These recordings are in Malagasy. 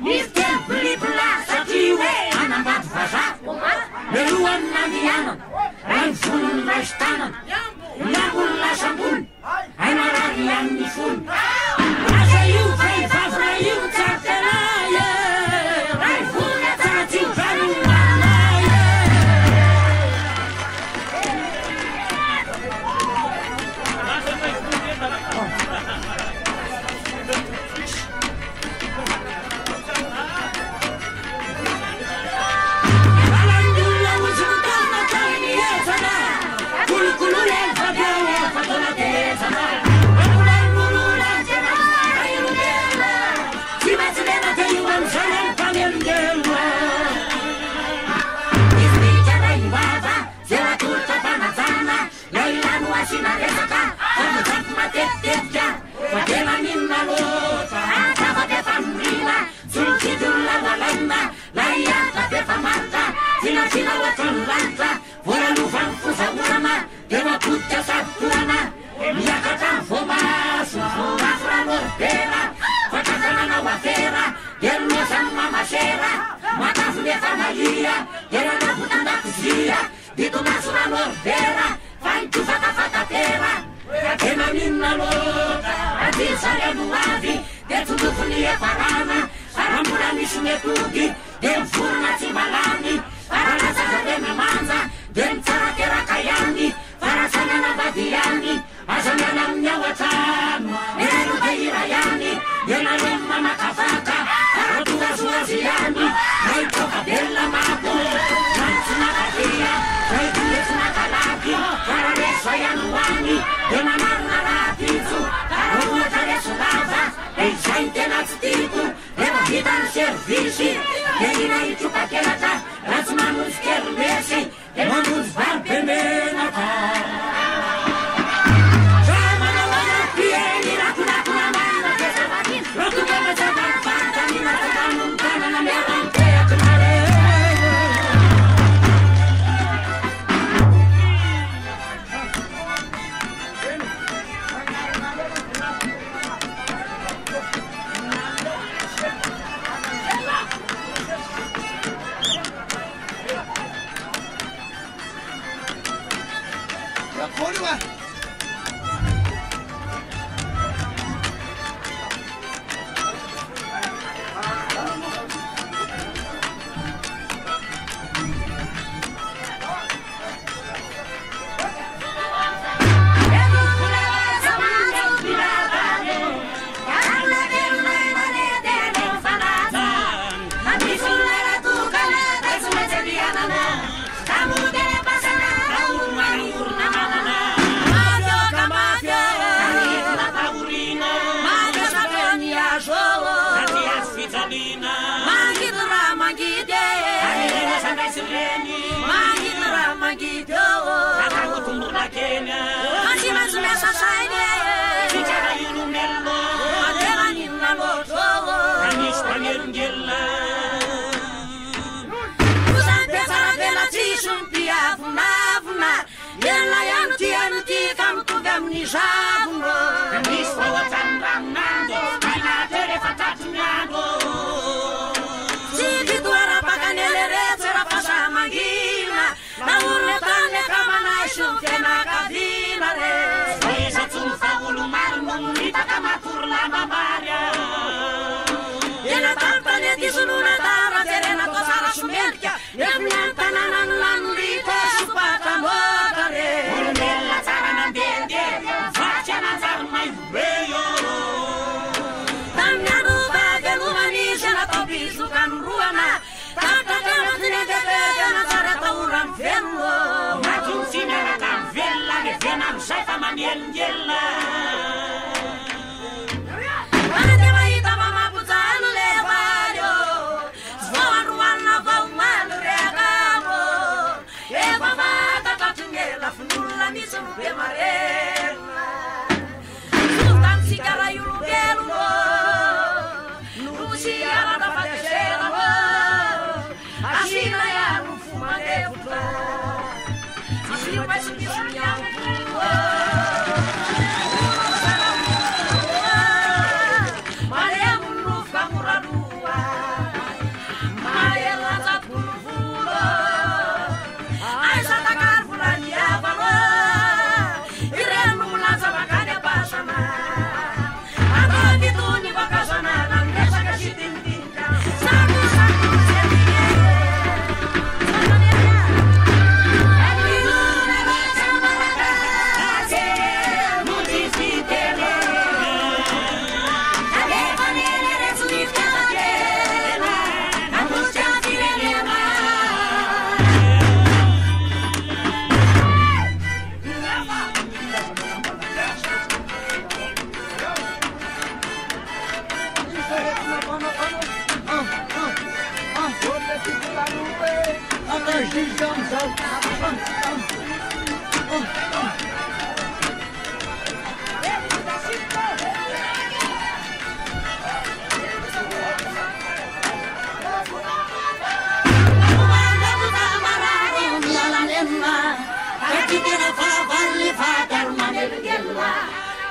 Mr. Blip dia no meu chamo mamacheira, mataço de farmagia, querendo a puta da cozinha, dito na sua norteira, vai tu faca fatateira, que na mina louca, a diçaria do ave, dentro do funia parana, sarambura lixo metugi, deu furo na timbalani, para na saja de mamanza, dentro saratera caiani, para sana na vadiani, a janela minha watano, ero de iraiani, dena lema macavaca, para tua suaziani, vai toca della mapo, nanti na cadia, vai direto na calabi, para reso aianuani, dena marna rapizo, para o tareço lava, e já intenato tipo, leva vida no serviço, e na itupa que ela tá, as manos quero mexer, e vamos vai beber na cara.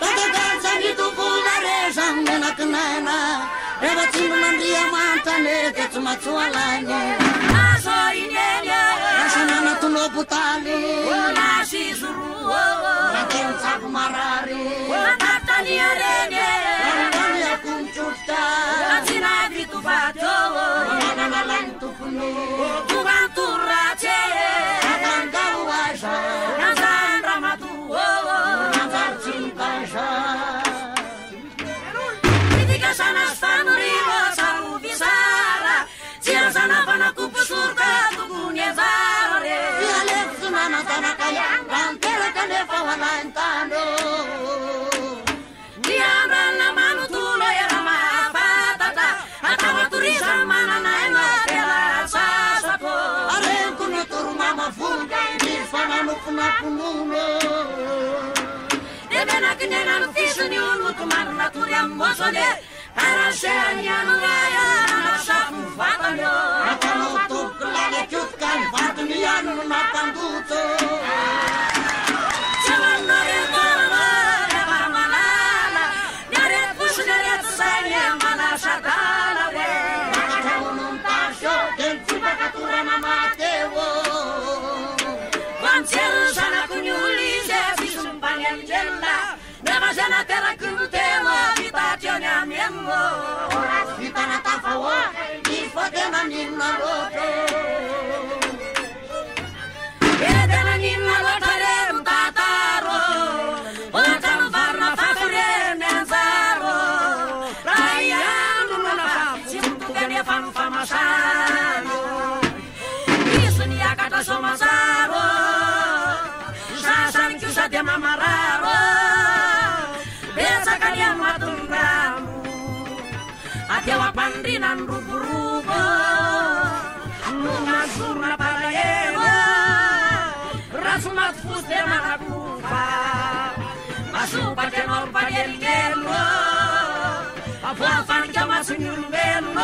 Tata casa mi tu pula re sang na knana re ba chin man dia ma tanete tsumatsualani asoinene Nasanana tunobutali nasizuru Nakensapu marari natanierene Nandania kumchuta atina vitubato Nana lantupuni tuganturate Nakangawasha nazandra matu Nazar chinkasha Critica sana stanurivo saru visara Sia sana pana kupusurka tukunezare Nana tanakaya Rantele kanefa walantano Diambra na manu tulo era mafatata Atawa turisa mana na ena tela sasako Arenkuno turumama fuga Nifana nufuna pununo Debena kinena no fisu ni unu tumanu na turia mbosode Arashea ni anuraya na shafu fatanyo Nakano tukulale kyutkan Vatunianu napanduto Chalanore korama reba malala Nyare push nyare tsaye mana shatala we Nakataunum tasho Kentsiba katura mamateo Vantiel sana kunyulize Sisumpangem jenda Neva jena tera kumtemo Vitatio nyamiemo Oras vitana tafawa Ifodema nina loto Edena nina lotare mutataro Otano varna fafure nenzaro Raianu nuna fafu Simtu gane fanu famasano Isu ni akata somasaro Sasan kyusa de mamararo Besa kalia matundramu Atewa pandrinan rubu-rubu Numa surna parayewa Rasumat fuste makakupa Masupa tenor pagelgelo Afuafan kama sunyumbelo